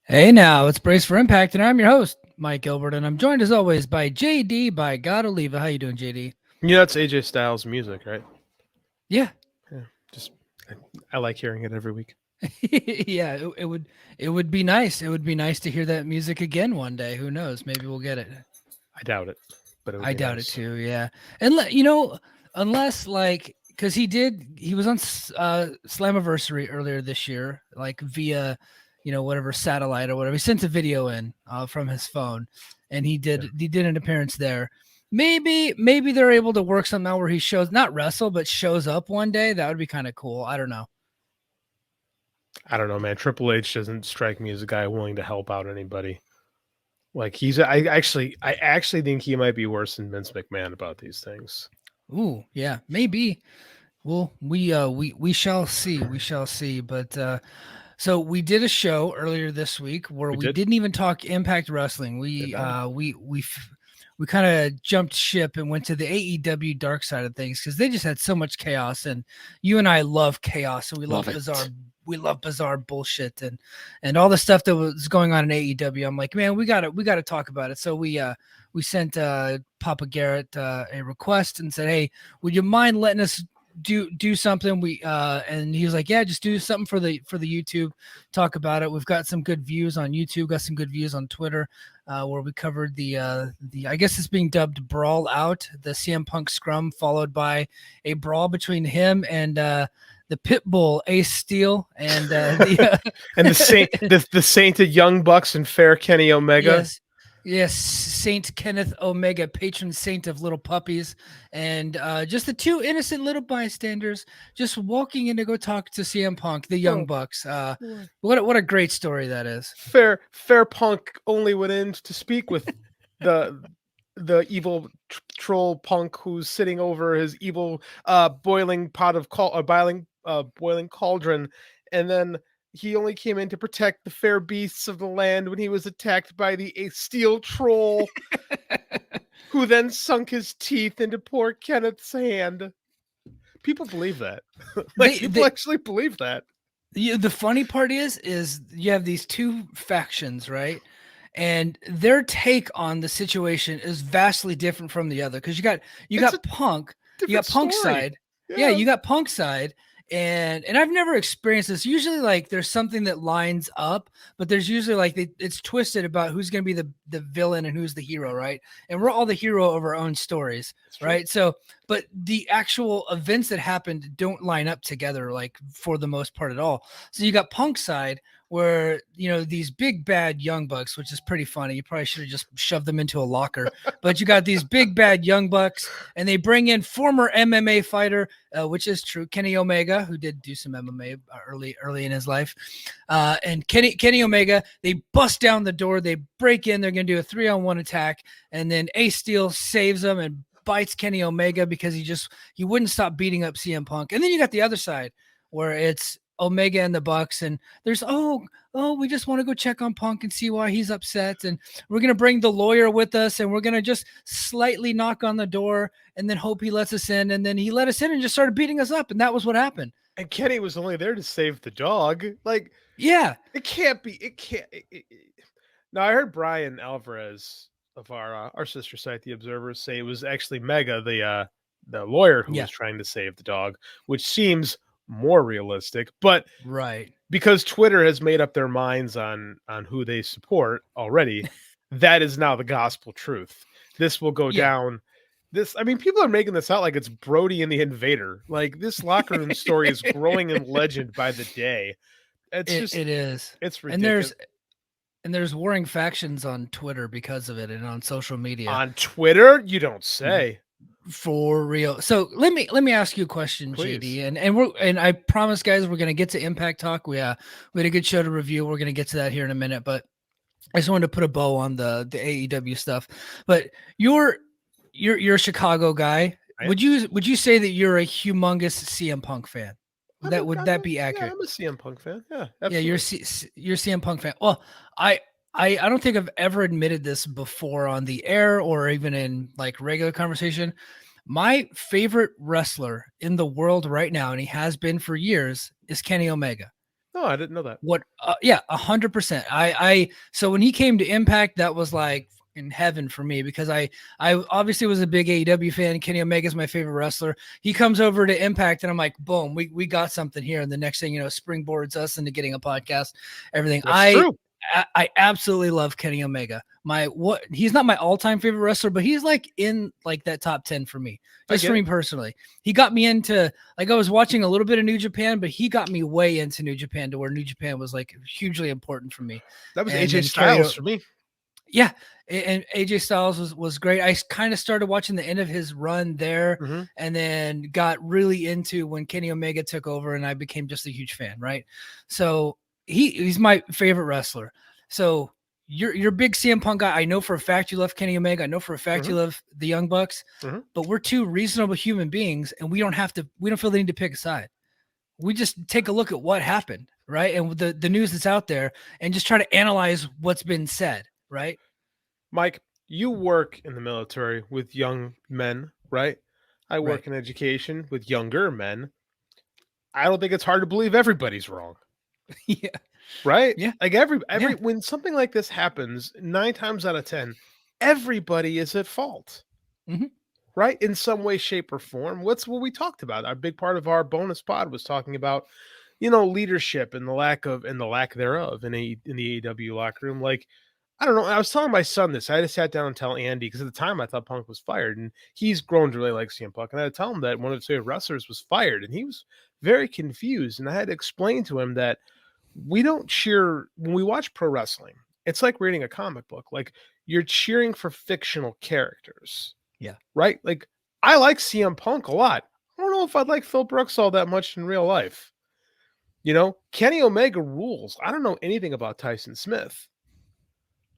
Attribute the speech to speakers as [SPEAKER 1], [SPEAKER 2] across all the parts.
[SPEAKER 1] Hey now, it's Brace for Impact, and I'm your host, Mike Gilbert, and I'm joined as always by JD by God Oliva. How you doing, JD?
[SPEAKER 2] Yeah, that's AJ Styles music, right?
[SPEAKER 1] Yeah,
[SPEAKER 2] Yeah, just I like hearing it every week.
[SPEAKER 1] yeah. It would be nice. It would be nice to hear that music again one day. Who knows? Maybe we'll get it.
[SPEAKER 2] I doubt it, but it would
[SPEAKER 1] I
[SPEAKER 2] be
[SPEAKER 1] doubt it
[SPEAKER 2] nice.
[SPEAKER 1] too. Yeah, and unless because he was on Slammiversary earlier this year, like via, whatever satellite or whatever. He sent a video in from his phone, and
[SPEAKER 2] Yeah.
[SPEAKER 1] he did an appearance there. Maybe they're able to work something out where he shows not wrestle but shows up one day. That would be kind of cool. I don't know.
[SPEAKER 2] I don't know, man. Triple H doesn't strike me as a guy willing to help out anybody. Like I actually think he might be worse than Vince McMahon about these things.
[SPEAKER 1] Ooh, yeah, maybe. Well, we shall see. We shall see. But so we did a show earlier this week where
[SPEAKER 2] We
[SPEAKER 1] we
[SPEAKER 2] did,
[SPEAKER 1] didn't even talk Impact Wrestling.
[SPEAKER 2] did
[SPEAKER 1] We
[SPEAKER 2] not.
[SPEAKER 1] we kind of jumped ship and went to the AEW dark side of things because they just had so much chaos. And you and I love chaos, and
[SPEAKER 2] Love it.
[SPEAKER 1] we love bizarre bullshit and all the stuff that was going on in AEW. I'm like, man, we gotta talk about it. So we sent Papa Garrett a request and said, hey, would you mind letting us do something? We and he was like, yeah, just do something for the YouTube, talk about it. We've got some good views on YouTube, got some good views on Twitter, where we covered the I guess it's being dubbed Brawl Out, the CM Punk scrum, followed by a brawl between him and the pit bull Ace Steel and
[SPEAKER 2] And the sainted Young Bucks and Fair Kenny Omega.
[SPEAKER 1] yes, yes, Saint Kenneth Omega, patron saint of little puppies, and just the two innocent little bystanders just walking in to go talk to CM Punk, the Young
[SPEAKER 2] Oh,
[SPEAKER 1] Bucks.
[SPEAKER 2] boy.
[SPEAKER 1] What a great story that is.
[SPEAKER 2] Fair Punk only went in to speak with the evil troll Punk who's sitting over his evil boiling pot of boiling cauldron, and then he only came in to protect the fair beasts of the land when he was attacked by the steel troll, who then sunk his teeth into poor Kenneth's hand. People believe that. Like, people
[SPEAKER 1] They
[SPEAKER 2] actually believe that.
[SPEAKER 1] the funny part is you have these two factions, right? And their take on the situation is vastly different from the other because you
[SPEAKER 2] It's a
[SPEAKER 1] got Punk, you
[SPEAKER 2] different
[SPEAKER 1] got Punk
[SPEAKER 2] story.
[SPEAKER 1] side, yeah,
[SPEAKER 2] Yeah.
[SPEAKER 1] you got Punk side, and I've never experienced this. Usually, like there's something that lines up, but there's usually like it's twisted about who's going to be the villain and who's the hero, right? And we're all the hero of our own stories,
[SPEAKER 2] It's true.
[SPEAKER 1] right? So, but the actual events that happened don't line up together, like for the most part at all. So you got Punk side where these big bad young bucks, which is pretty funny. You probably should have just shoved them into a locker. But you got these big bad young bucks, and they bring in former MMA fighter, which is true, Kenny Omega, who did do some MMA early in his life. And Kenny Omega, they bust down the door, they break in, they're gonna do a 3-on-1 attack, and then Ace Steel saves them and bites Kenny Omega because he wouldn't stop beating up CM Punk. And then you got the other side where it's Omega and the Bucks, and there's we just want to go check on Punk and see why he's upset, and we're gonna bring the lawyer with us, and we're gonna just slightly knock on the door and then hope he lets us in, and then he let us in and just started beating us up, and that was what happened.
[SPEAKER 2] And Kenny was only there to save the dog. Like,
[SPEAKER 1] Yeah,
[SPEAKER 2] it can't be. It can't. Now I heard Brian Alvarez of our sister site, The Observer, say it was actually Mega, the lawyer, who
[SPEAKER 1] yeah,
[SPEAKER 2] was trying to save the dog, which seems more realistic. But
[SPEAKER 1] right.
[SPEAKER 2] because Twitter has made up their minds on who they support already, that is now the gospel truth. This will go
[SPEAKER 1] Yeah.
[SPEAKER 2] down. I mean, people are making this out like it's Brody and the Invader. Like, this locker room story is growing in legend by the day. It's just,
[SPEAKER 1] It is.
[SPEAKER 2] it's
[SPEAKER 1] And
[SPEAKER 2] ridiculous.
[SPEAKER 1] there's warring factions on Twitter because of it and on social media.
[SPEAKER 2] On Twitter, you don't
[SPEAKER 1] Mhm.
[SPEAKER 2] say.
[SPEAKER 1] For real. So let me ask you a question,
[SPEAKER 2] Please.
[SPEAKER 1] JD, and I promise, guys, we're gonna get to Impact Talk. We had a good show to review. We're gonna get to that here in a minute, but I just wanted to put a bow on the AEW stuff. But you're a Chicago guy.
[SPEAKER 2] I am.
[SPEAKER 1] Would you say that you're a humongous CM Punk fan? Would that be
[SPEAKER 2] Yeah,
[SPEAKER 1] accurate?
[SPEAKER 2] I'm a CM Punk fan. Yeah,
[SPEAKER 1] Yeah, you're
[SPEAKER 2] absolutely.
[SPEAKER 1] You're a CM Punk fan. Well, I I don't think I've ever admitted this before on the air or even in like regular conversation. My favorite wrestler in the world right now, and he has been for years, is Kenny Omega.
[SPEAKER 2] No, I didn't know that.
[SPEAKER 1] What? Yeah, 100%. So when he came to Impact, that was like in heaven for me because I obviously was a big AEW fan. Kenny Omega's my favorite wrestler. He comes over to Impact, and I'm like, boom, we got something here. And the next thing you know, springboards us into getting a podcast, everything.
[SPEAKER 2] That's true.
[SPEAKER 1] I absolutely love Kenny Omega. He's not my all-time favorite wrestler, but he's like in like that top 10 for me. Just for me personally. He got me into, like, I was watching a little bit of New Japan, but he got me way into New Japan to where New Japan was like hugely important for me.
[SPEAKER 2] That was
[SPEAKER 1] And
[SPEAKER 2] AJ
[SPEAKER 1] then
[SPEAKER 2] Styles for me.
[SPEAKER 1] Yeah, and AJ Styles was great. I kind of started watching the end of his run there, and then got really into when Kenny Omega took over, and I became just a huge fan. Right, so he's my favorite wrestler. So you're a big CM Punk guy. I know for a fact you love Kenny Omega. I know for a fact you love the Young Bucks. But we're two reasonable human beings, and we don't feel the need to pick a side. We just take a look at what happened, right, and the news that's out there, and just try to analyze what's been said. Right.
[SPEAKER 2] Mike, you work in the military with young men, right? I work in education with younger men. I don't think it's hard to believe everybody's wrong.
[SPEAKER 1] Yeah.
[SPEAKER 2] Right?
[SPEAKER 1] Yeah.
[SPEAKER 2] Like when something like this happens, 9 times out of 10, everybody is at fault. Right? In some way, shape, or form. What's what we talked about? Our big part of our bonus pod was talking about, leadership and the lack thereof in the AEW locker room. Like, I don't know. I was telling my son this. I had to sat down and tell Andy because at the time I thought Punk was fired, and he's grown to really like CM Punk. And I had to tell him that one of his favorite wrestlers was fired, and he was very confused. And I had to explain to him that we don't cheer when we watch pro wrestling. It's like reading a comic book. Like, you're cheering for fictional characters.
[SPEAKER 1] Yeah.
[SPEAKER 2] Right? Like, I like CM Punk a lot. I don't know if I'd like Phil Brooks all that much in real life. Kenny Omega rules. I don't know anything about Tyson Smith.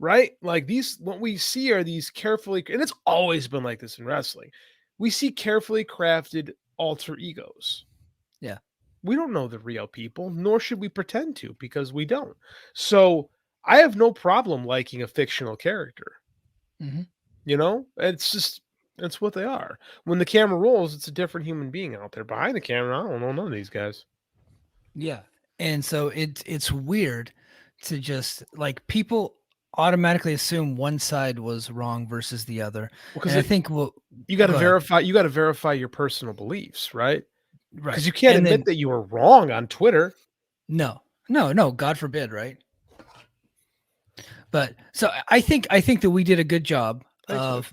[SPEAKER 2] Right? Like, what we see are these carefully, and it's always been like this in wrestling. We see carefully crafted alter egos.
[SPEAKER 1] Yeah.
[SPEAKER 2] We don't know the real people, nor should we pretend to, because we don't. So I have no problem liking a fictional character. It's what they are. When the camera rolls, it's a different human being out there. Behind the camera, I don't know none of these guys.
[SPEAKER 1] Yeah. And so it's weird to just like people automatically assume one side was wrong versus the other.
[SPEAKER 2] Because
[SPEAKER 1] I think
[SPEAKER 2] you got to verify your personal beliefs, right?
[SPEAKER 1] Right.
[SPEAKER 2] Because you can't admit that you were wrong on Twitter.
[SPEAKER 1] No, God forbid, right? But so I think that we did a good job of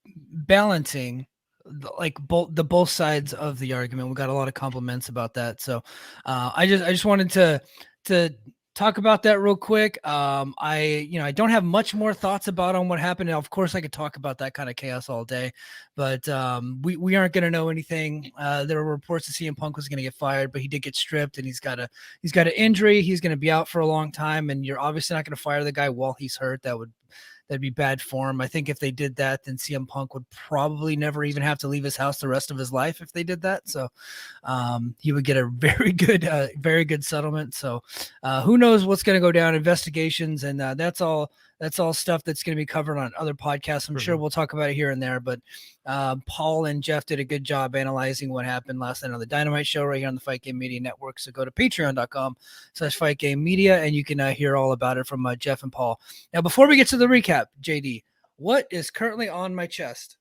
[SPEAKER 1] balancing both sides of the argument. We got a lot of compliments about that. So I just wanted to talk about that real quick. I don't have much more thoughts on what happened. Now, of course, I could talk about that kind of chaos all day, but we aren't going to know anything. There were reports that CM Punk was going to get fired, but he did get stripped, and he's got an injury. He's going to be out for a long time, and you're obviously not going to fire the guy while he's hurt. That'd be bad form. I think if they did that, then CM Punk would probably never even have to leave his house the rest of his life if they did that. So he would get a very good settlement. So who knows what's going to go down, investigations. And that's all stuff that's going to be covered on other podcasts. I'm sure we'll talk about it here and there, but Paul and Jeff did a good job analyzing what happened last night on the Dynamite show right here on the Fight Game Media Network. So go to patreon.com/Fight Game Media and you can hear all about it from Jeff and Paul. Now, before we get to the recap, JD, what is currently on my chest?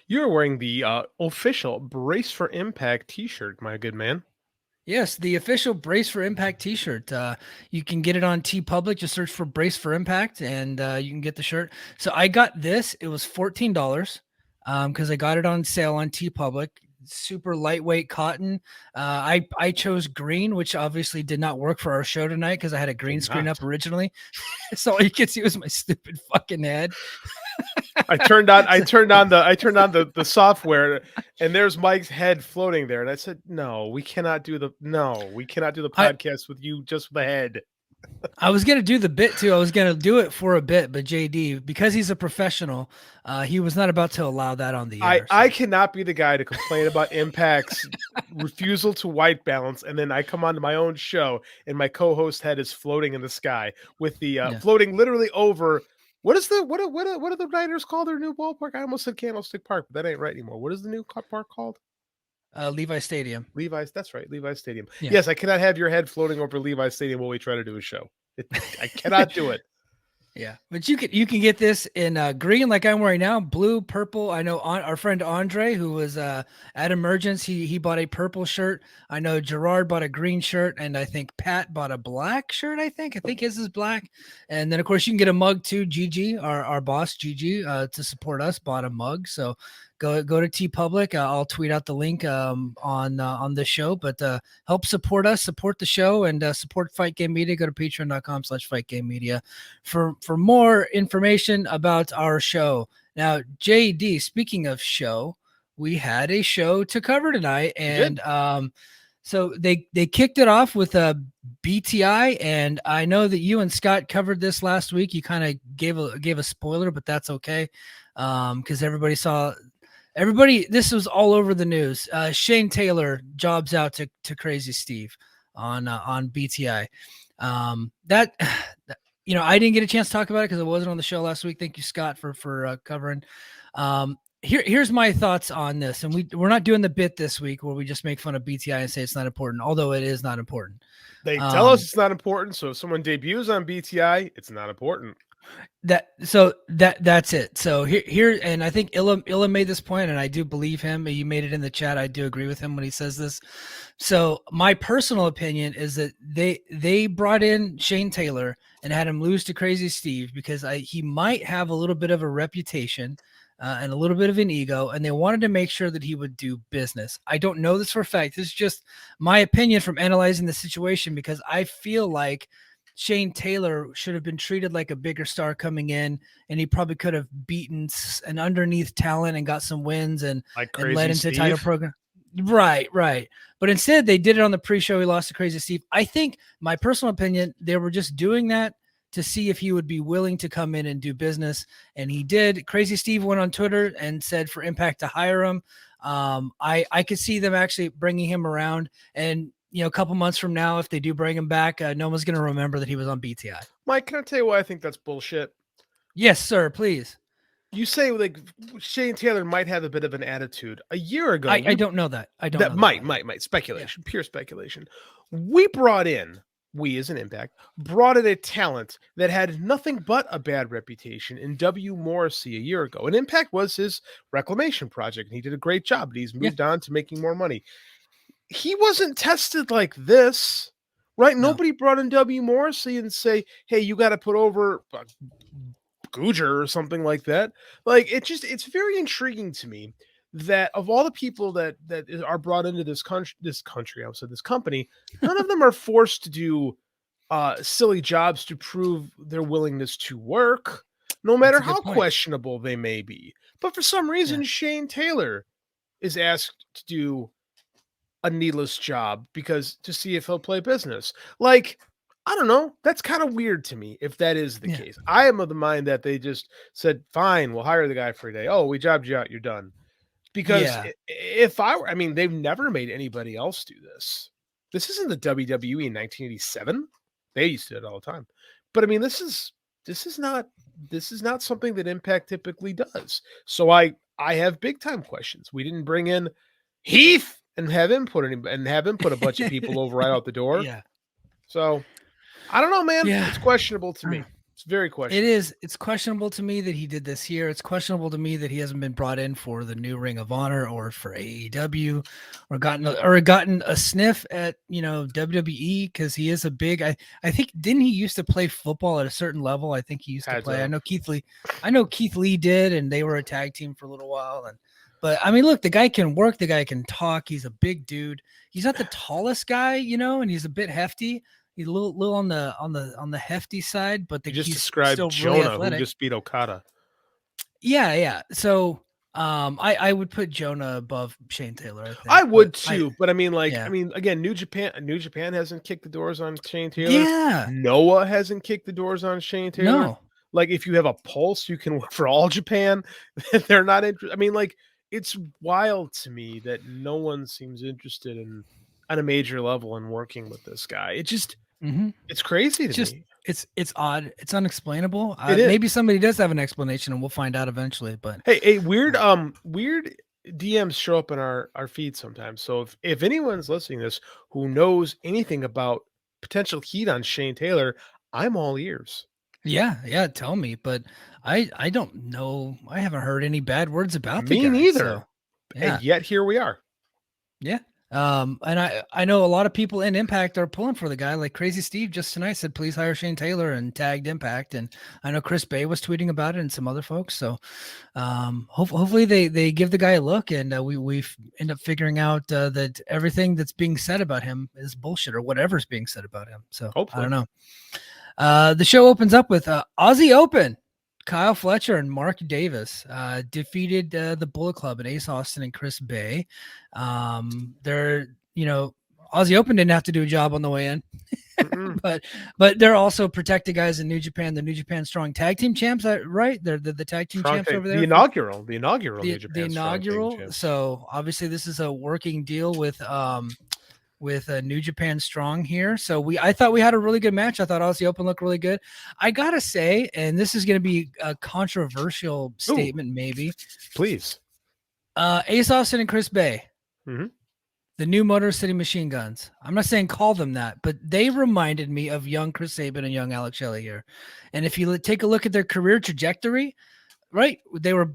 [SPEAKER 2] You're wearing the official Brace for Impact t-shirt, my good man.
[SPEAKER 1] Yes, the official Brace for Impact t-shirt. You can get it on TeePublic. Just search for Brace for Impact and you can get the shirt. So I got this. It was $14 because I got it on sale on TeePublic. Super lightweight cotton. I chose green, which obviously did not work for our show tonight because I had a green screen up originally. So all you could see was my stupid fucking head.
[SPEAKER 2] I turned on the software and there's Mike's head floating there. And I said, no, we cannot do the podcast with you just with the head.
[SPEAKER 1] I was going to do the bit too. I was going to do it for a bit, but JD, because he's a professional, he was not about to allow that on the air.
[SPEAKER 2] I cannot be the guy to complain about Impact's refusal to white balance. And then I come onto my own show and my co-host head is floating in the sky with the floating literally over. What do the writers call their new ballpark? I almost said Candlestick Park, but that ain't right anymore. What is the new park called?
[SPEAKER 1] Levi Stadium.
[SPEAKER 2] Levi's. That's right, Levi's Stadium.
[SPEAKER 1] Yeah.
[SPEAKER 2] Yes, I cannot have your head floating over Levi's Stadium while we try to do a show. I cannot do it.
[SPEAKER 1] Yeah, but you can get this in green like I'm wearing now, blue, purple. I know our friend Andre, who was at Emergence, he bought a purple shirt. I know Gerard bought a green shirt, and I think Pat bought a black shirt. I think his is black. And then of course you can get a mug too. Gigi, our boss, Gigi, to support us, bought a mug. So go to T Public. I'll tweet out the link on the show. But help support us, support the show, and support Fight Game Media. Go to patreon.com/Fight Game Media for more information about our show. Now, JD, speaking of show, we had a show to cover tonight, and so they kicked it off with a BTI, and I know that you and Scott covered this last week. You kind of gave a spoiler, but that's okay, because this was all over the news. Shane Taylor jobs out to Crazy Steve on BTI. That I didn't get a chance to talk about it because I wasn't on the show last week. Thank you, Scott, for covering. Here's my thoughts on this, and we're not doing the bit this week where we just make fun of BTI and say it's not important, although it is not important.
[SPEAKER 2] They tell us it's not important, so if someone debuts on BTI, it's not important.
[SPEAKER 1] That's it. So here, and I think Illa made this point, and I do believe him. You made it in the chat. I do agree with him when he says this. So my personal opinion is that they brought in Shane Taylor and had him lose to Crazy Steve because he might have a little bit of a reputation and a little bit of an ego, and they wanted to make sure that he would do business. I don't know this for a fact. This is just my opinion from analyzing the situation because I feel like Shane Taylor should have been treated like a bigger star coming in, and he probably could have beaten an underneath talent and got some wins and led into
[SPEAKER 2] Steve.
[SPEAKER 1] title program. Right. But instead, they did it on the pre-show. He lost to Crazy Steve. I think, my personal opinion, they were just doing that to see if he would be willing to come in and do business, and he did. Crazy Steve went on Twitter and said for Impact to hire him. I could see them actually bringing him around, and a couple months from now, if they do bring him back, no one's going to remember that he was on BTI.
[SPEAKER 2] Mike, can I tell you why I think that's bullshit?
[SPEAKER 1] Yes, sir. Please.
[SPEAKER 2] You say like Shane Taylor might have a bit of an attitude. A year ago,
[SPEAKER 1] I don't know that.
[SPEAKER 2] Might speculation, pure speculation. We as an Impact, brought in a talent that had nothing but a bad reputation in W. Morrissey a year ago. And Impact was his reclamation project, and he did a great job. But he's moved on to making more money. He wasn't tested like this, right?
[SPEAKER 1] No.
[SPEAKER 2] Nobody brought in W. Morrissey and say, hey, you got to put over Googer or something like that. Like, it's very intriguing to me that of all the people that are brought into this company, none of them are forced to do silly jobs to prove their willingness to work, no matter how questionable they may be. But for some reason, Shane Taylor is asked to do a needless job to see if he'll play business. Like, I don't know. That's kind of weird to me if that is the case. I am of the mind that they just said, fine, we'll hire the guy for a day. Oh, we jobbed you out. You're done. Because they've never made anybody else do this. This isn't the WWE in 1987. They used to do it all the time. But I mean, this is not something that Impact typically does. So I have big time questions. We didn't bring in Heath and have him put a bunch of people over right out the door.
[SPEAKER 1] Yeah.
[SPEAKER 2] So I don't know, man. Yeah. It's questionable to me. It's very questionable.
[SPEAKER 1] It is. It's questionable to me that he did this here. It's questionable to me that he hasn't been brought in for the new Ring of Honor or for AEW or gotten a sniff at, WWE, because he is a big, I think, didn't he used to play football at a certain level? I think he used to play. I know Keith Lee did, and they were a tag team for a little while. But I mean, look, the guy can work, the guy can talk. He's a big dude. He's not the tallest guy, and he's a bit hefty. He's a little on the hefty side, but
[SPEAKER 2] you just described Jonah, really who just beat Okada.
[SPEAKER 1] Yeah. So I would put Jonah above Shane Taylor. I think
[SPEAKER 2] I would too, but I mean, again, New Japan hasn't kicked the doors on Shane Taylor.
[SPEAKER 1] Yeah,
[SPEAKER 2] Noah hasn't kicked the doors on Shane Taylor.
[SPEAKER 1] No.
[SPEAKER 2] Like, if you have a pulse, you can work for All Japan. They're not interested. I mean, like, it's wild to me that no one seems interested in on a major level in working with this guy. It just. It's crazy to me.
[SPEAKER 1] It's odd. It's unexplainable. Maybe somebody does have an explanation, and we'll find out eventually. But
[SPEAKER 2] hey, weird DMs show up in our feed sometimes. So if anyone's listening to this who knows anything about potential heat on Shane Taylor, I'm all ears.
[SPEAKER 1] Yeah, yeah, tell me, but I don't know. I haven't heard any bad words about the
[SPEAKER 2] Me
[SPEAKER 1] guy. So,
[SPEAKER 2] neither. And
[SPEAKER 1] yeah.
[SPEAKER 2] yet here we are.
[SPEAKER 1] Yeah. And I know a lot of people in Impact are pulling for the guy. Like Crazy Steve just tonight said, please hire Shane Taylor and tagged Impact. And I know Chris Bay was tweeting about it and some other folks. So hopefully they give the guy a look and we end up figuring out that everything that's being said about him is bullshit or whatever's being said about him. So I
[SPEAKER 2] Hopefully.
[SPEAKER 1] don't know. The show opens up with Aussie Open. Kyle Fletcher and Mark Davis defeated the Bullet Club and Ace Austin and Chris Bay. They're, Aussie Open didn't have to do a job on the way in, but they're also protected guys in New Japan. The New Japan Strong Tag Team champs, right? They're the tag team champs over there.
[SPEAKER 2] The inaugural New Japan
[SPEAKER 1] the inaugural.
[SPEAKER 2] Champs.
[SPEAKER 1] So obviously this is a working deal with New Japan Strong here. So I thought we had a really good match. I thought Aussie Open looked really good. I gotta say, and this is going to be a controversial statement, maybe.
[SPEAKER 2] Please.
[SPEAKER 1] Ace Austin and Chris Bay,
[SPEAKER 2] Mhm.
[SPEAKER 1] the new Motor City Machine Guns. I'm not saying call them that, but they reminded me of young Chris Sabin and young Alex Shelley here. And if you take a look at their career trajectory, right, they were,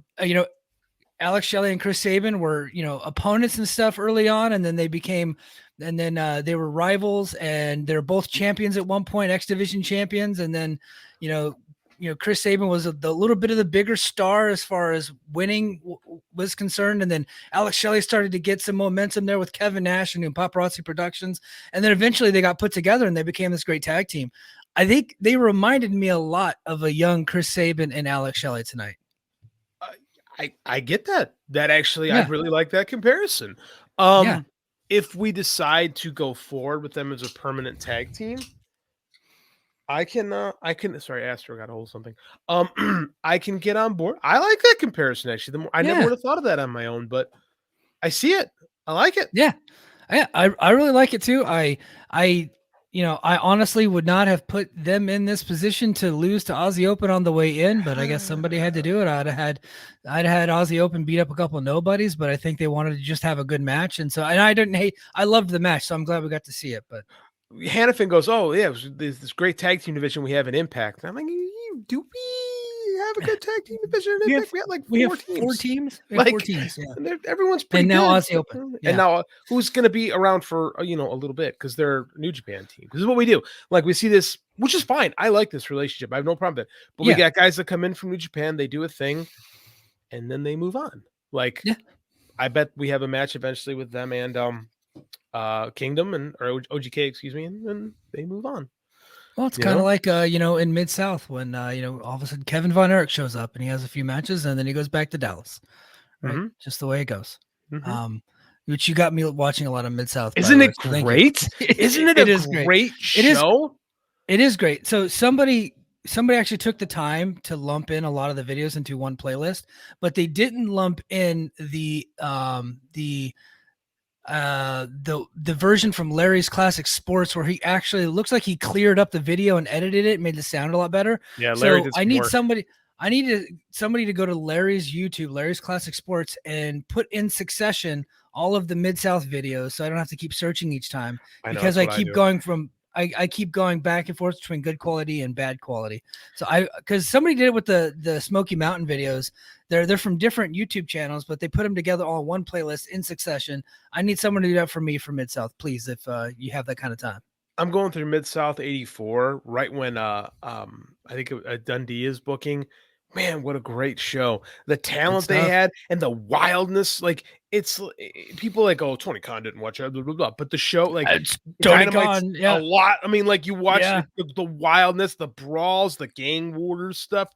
[SPEAKER 1] Alex Shelley and Chris Sabin were, opponents and stuff early on, and then they became, and then they were rivals, and they're both champions at one point, X Division champions, and then, Chris Sabin was the little bit of the bigger star as far as winning was concerned, and then Alex Shelley started to get some momentum there with Kevin Nash and Paparazzi Productions, and then eventually they got put together and they became this great tag team. I think they reminded me a lot of a young Chris Sabin and Alex Shelley tonight.
[SPEAKER 2] I get that. That actually,
[SPEAKER 1] Yeah.
[SPEAKER 2] I really like that comparison. If we decide to go forward with them as a permanent tag team, I can, sorry, Astro got a hold of something. I can get on board. I like that comparison, actually. I never would have thought of that on my own, but I see it. I like it.
[SPEAKER 1] Yeah. I really like it too. I honestly would not have put them in this position to lose to Aussie Open on the way in, but I guess somebody had to do it. I'd have had Aussie Open beat up a couple of nobodies, but I think they wanted to just have a good match. And so, and I loved the match, so I'm glad we got to see it. But
[SPEAKER 2] Hannafin goes, oh yeah, there's this great tag team division we have in Impact. And I'm like, do we have a good tag team division in Impact? We have like four teams.
[SPEAKER 1] We have 4 teams. Yeah.
[SPEAKER 2] Everyone's pretty
[SPEAKER 1] and now
[SPEAKER 2] good.
[SPEAKER 1] Aussie Open.
[SPEAKER 2] And now who's going to be around for a little bit because they're New Japan team. This is what we do. Like we see this, which is fine. I like this relationship. I have no problem with it. But we got guys that come in from New Japan, they do a thing, and then they move on. Like I bet we have a match eventually with them and Kingdom or OGK, excuse me, and they move on.
[SPEAKER 1] Well, it's kind of like in Mid-South when all of a sudden Kevin Von Erich shows up and he has a few matches and then he goes back to Dallas. Right? Mm-hmm. Just the way it goes. Mm-hmm. Which you got me watching a lot of Mid-South.
[SPEAKER 2] Isn't it great? Isn't it a great show?
[SPEAKER 1] It is great. So somebody actually took the time to lump in a lot of the videos into one playlist, but they didn't lump in the version from Larry's Classic Sports where he actually looks like he cleared up the video and edited it, made the sound a lot better.
[SPEAKER 2] Yeah, Larry.
[SPEAKER 1] So I needed somebody to go to Larry's YouTube, Larry's Classic Sports, and put in succession all of the Mid-South videos, so I don't have to keep searching each time because I keep going back and forth between good quality and bad quality. So because somebody did it with the Smoky Mountain videos. They're from different YouTube channels, but they put them together all in one playlist in succession. I need someone to do that for me for Mid-South, please, if you have that kind of time.
[SPEAKER 2] I'm going through Mid-South 84, right when I think Dundee is booking. Man, what a great show. The talent they had and the wildness. Like, it's people like, oh, Tony Khan didn't watch it, blah, blah, blah. But the show, like,
[SPEAKER 1] Tony Khan,
[SPEAKER 2] a lot. I mean, like, you watch the wildness, the brawls, the gang warders stuff.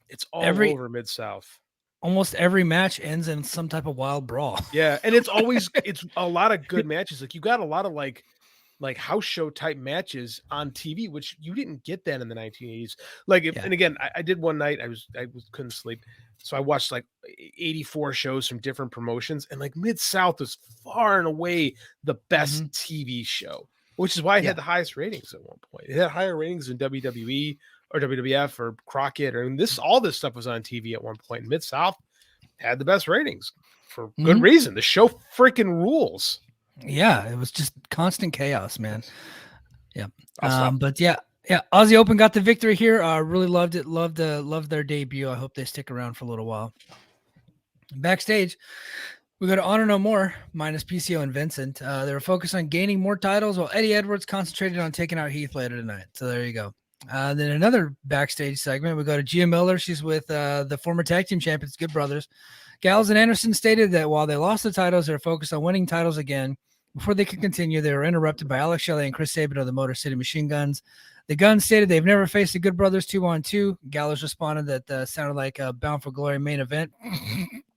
[SPEAKER 2] It's all over Mid-South.
[SPEAKER 1] Almost every match ends in some type of wild brawl.
[SPEAKER 2] Yeah, and it's always it's a lot of good matches. Like, you got a lot of like house show type matches on TV, which you didn't get that in the 1980s. Like, and again, I did one night. I couldn't sleep, so I watched like 84 shows from different promotions, and like Mid-South was far and away the best TV show, which is why it had the highest ratings at one point. It had higher ratings than WWE or WWF or Crockett, or all this stuff was on TV at one point. Mid-South, had the best ratings for good
[SPEAKER 1] Mhm.
[SPEAKER 2] reason. The show freaking rules.
[SPEAKER 1] Yeah, it was just constant chaos, man.
[SPEAKER 2] Yes.
[SPEAKER 1] Yeah.
[SPEAKER 2] I'll stop.
[SPEAKER 1] But yeah, Aussie Open got the victory here. Really loved it. Loved their debut. I hope they stick around for a little while. Backstage, we go to Honor No More minus PCO and Vincent. They were focused on gaining more titles while Eddie Edwards concentrated on taking out Heath later tonight. So there you go. Then another backstage segment. We go to Gia Miller. She's with the former tag team champions, Good Brothers. Gallows and Anderson stated that while they lost the titles, they're focused on winning titles again. Before they could continue, they were interrupted by Alex Shelley and Chris Sabin of the Motor City Machine Guns. The Guns stated they've never faced the Good Brothers 2-on-2. Gallows responded that sounded like a Bound for Glory main event.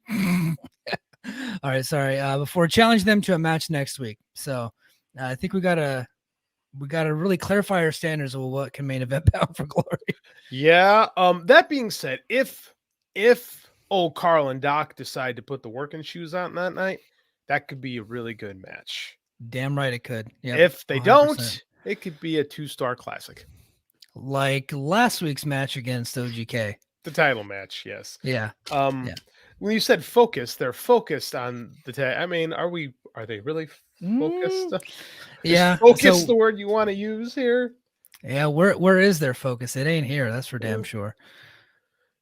[SPEAKER 1] All right, sorry. Before challenging them to a match next week. So I think we gotta really clarify our standards of what can main event Bound for Glory.
[SPEAKER 2] Yeah. That being said, if old Carl and Doc decide to put the working shoes on that night, that could be a really good match.
[SPEAKER 1] Damn right it could. Yep,
[SPEAKER 2] If they
[SPEAKER 1] 100%.
[SPEAKER 2] don't, it could be a 2-star classic.
[SPEAKER 1] Like last week's match against OGK.
[SPEAKER 2] The title match, yes.
[SPEAKER 1] Yeah.
[SPEAKER 2] Yeah. When you said focus, they're focused on the tag. I mean, are they really focused?
[SPEAKER 1] Yeah.
[SPEAKER 2] Is focus the word you want to use here?
[SPEAKER 1] Yeah, where is their focus? It ain't here, that's for damn sure.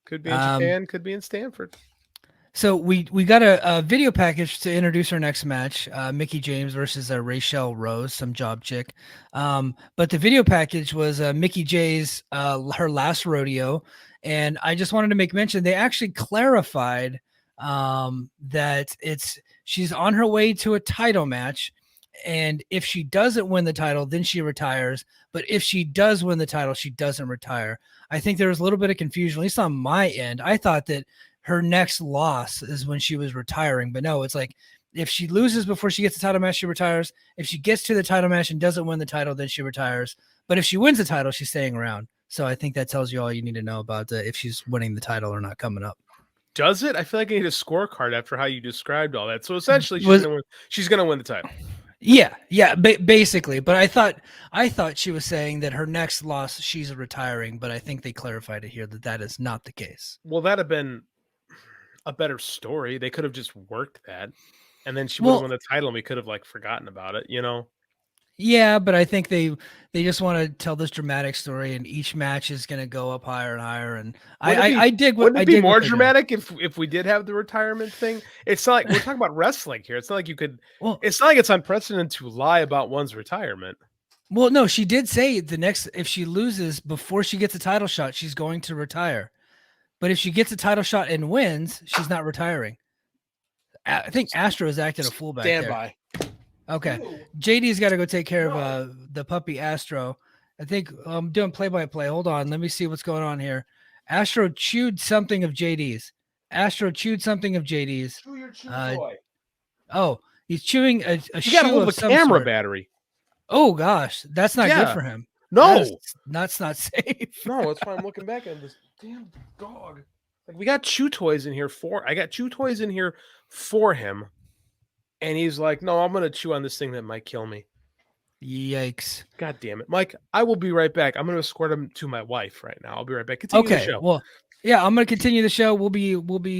[SPEAKER 2] Could be in Japan, could be in Stanford.
[SPEAKER 1] So we got a video package to introduce our next match, Mickie James versus Rachel Rose, some job chick. But the video package was Mickie J's her last rodeo, and I just wanted to make mention they actually clarified that she's on her way to a title match, and if she doesn't win the title, then she retires. But if she does win the title, she doesn't retire. I think there was a little bit of confusion, at least on my end. I thought that her next loss is when she was retiring, but no, it's like if she loses before she gets the title match, she retires. If she gets to the title match and doesn't win the title, then she retires. But if she wins the title, she's staying around. So I think that tells you all you need to know about if she's winning the title or not coming up.
[SPEAKER 2] Does it? I feel like I need a scorecard after how you described all that. So essentially, she's gonna win the title.
[SPEAKER 1] Yeah, basically. But I thought she was saying that her next loss, she's retiring. But I think they clarified it here that is not the case.
[SPEAKER 2] Well, that'd have been a better story. They could have just worked that, and then she would have won the title, and we could have forgotten about it.
[SPEAKER 1] Yeah, but I think they just want to tell this dramatic story, and each match is going to go up higher and higher. And I dig what.
[SPEAKER 2] Wouldn't it be more dramatic if we did have the retirement thing? It's not like we're talking about wrestling here. It's not like you could. Well, it's not like it's unprecedented to lie about one's retirement.
[SPEAKER 1] Well, no, she did say if she loses before she gets a title shot, she's going to retire. But if she gets a title shot and wins, she's not retiring. I think Astro is acting a fool back there.
[SPEAKER 2] Stand by.
[SPEAKER 1] Okay. JD's got to go take care of the puppy Astro. I think I'm doing play-by-play. Hold on. Let me see what's going on here. Astro chewed something of JD's.
[SPEAKER 2] Chew your chew toy.
[SPEAKER 1] Oh, he's chewing a
[SPEAKER 2] you got to hold the camera battery.
[SPEAKER 1] Oh, gosh. That's not good for him.
[SPEAKER 2] No.
[SPEAKER 1] That's not safe.
[SPEAKER 2] No, that's why I'm looking back at this damn dog. We got chew toys in here I got chew toys in here for him. And he's like, no, I'm going to chew on this thing that might kill me.
[SPEAKER 1] Yikes.
[SPEAKER 2] God damn it. Mike, I will be right back. I'm going to escort him to my wife right now. I'll be right back. Continue the show.
[SPEAKER 1] Well, yeah, I'm going to continue the show. We'll be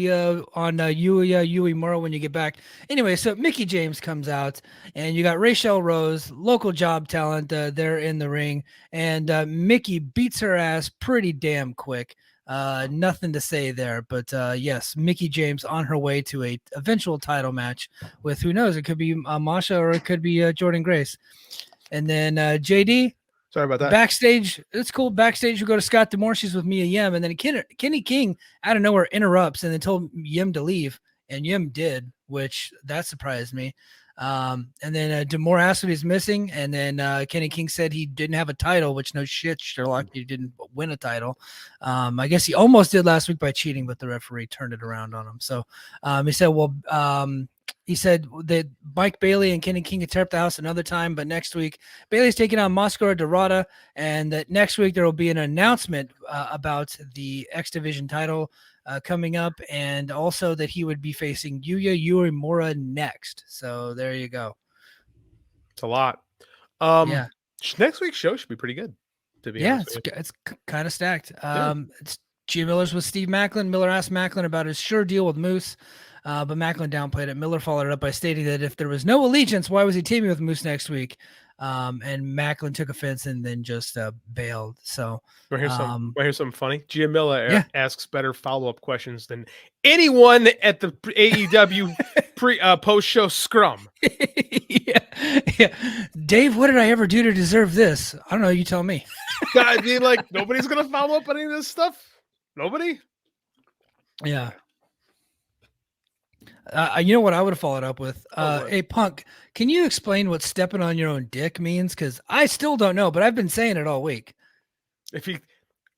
[SPEAKER 1] on Yui Muro when you get back. Anyway, so Mickie James comes out, and you got Rachel Rose, local job talent. They're in the ring, and Mickie beats her ass pretty damn quick. Nothing to say there, but yes, Mickie James on her way to a eventual title match with who knows? It could be Masha or it could be Jordan Grace. And then JD.
[SPEAKER 2] Sorry about that.
[SPEAKER 1] Backstage, it's cool. Backstage, we go to Scott D'Amore. She's with Mia Yim, and then Kenny King out of nowhere interrupts and then told Yim to leave, and Yim did, which that surprised me. And then D'Amore asked what he's missing, and then Kenny King said he didn't have a title, which no shit, Sherlock, he didn't win a title. I guess he almost did last week by cheating, but the referee turned it around on him. So he said, he said that Mike Bailey and Kenny King could tear up the house another time, but next week Bailey's taking on Mascara Dorada, and that next week there will be an announcement about the X Division title coming up, and also that he would be facing Yuya Uemura next. So there you go.
[SPEAKER 2] It's a lot. Next week's show should be pretty good. To be honest,
[SPEAKER 1] it's kind of stacked. Gia Miller's with Steve Macklin. Miller asked Macklin about his sure deal with Moose, but Macklin downplayed it. Miller followed it up by stating that if there was no allegiance, why was he teaming with Moose next week? And Macklin took offense and then just bailed. So,
[SPEAKER 2] Here's something funny. Gia Miller
[SPEAKER 1] yeah.
[SPEAKER 2] asks better follow-up questions than anyone at the AEW post-show scrum.
[SPEAKER 1] Yeah. Dave, what did I ever do to deserve this? I don't know. You tell me.
[SPEAKER 2] I mean, like, nobody's gonna follow up on any of this stuff. Nobody.
[SPEAKER 1] Yeah. You know what I would have followed up with? Hey, Punk, can you explain what stepping on your own dick means? Because I still don't know, but I've been saying it all week.
[SPEAKER 2] I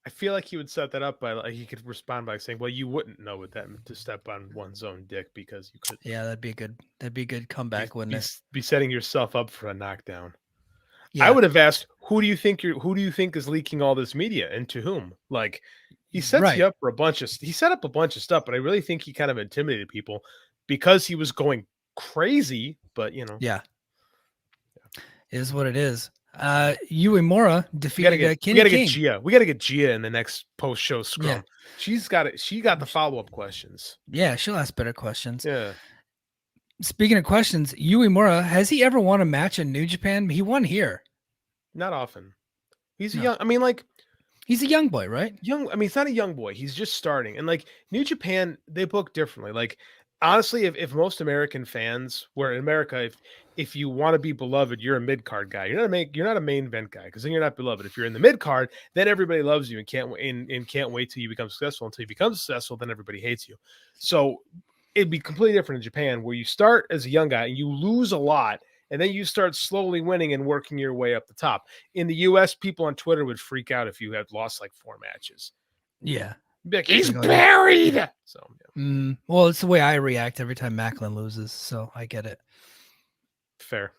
[SPEAKER 2] feel like he would set that up by, like, he could respond by saying, "Well, you wouldn't know what that meant to step on one's own dick because you could."
[SPEAKER 1] Yeah, that'd be a good comeback, wouldn't it?
[SPEAKER 2] Be setting yourself up for a knockdown.
[SPEAKER 1] Yeah.
[SPEAKER 2] I would have asked, who do you think is leaking all this media and to whom? Like, he sets you up for he set up a bunch of stuff, but I really think he kind of intimidated people because he was going crazy. But
[SPEAKER 1] yeah, it is what it is. Uemura defeated Kenny King.
[SPEAKER 2] We gotta get Gia in the next post show scrum. Yeah. She's got it. She got the follow up questions.
[SPEAKER 1] Yeah, she'll ask better questions.
[SPEAKER 2] Yeah.
[SPEAKER 1] Speaking of questions, Uemura, has he ever won a match in New Japan? He won here.
[SPEAKER 2] Not often. He's a young. I mean, like,
[SPEAKER 1] he's a young boy, right?
[SPEAKER 2] Young. I mean, he's not a young boy. He's just starting. And like New Japan, they book differently. Like, honestly, if most American fans were in America, if you want to be beloved, you're a mid card guy. You're not a main event guy because then you're not beloved. If you're in the mid card, then everybody loves you and can't wait till you become successful. Until you become successful, then everybody hates you. So it'd be completely different in Japan, where you start as a young guy and you lose a lot, and then you start slowly winning and working your way up the top. In the US, people on Twitter would freak out if you had lost like 4 matches.
[SPEAKER 1] Yeah.
[SPEAKER 2] Be like, he's buried. So
[SPEAKER 1] well, it's the way I react every time Macklin loses, so I get it.
[SPEAKER 2] Fair.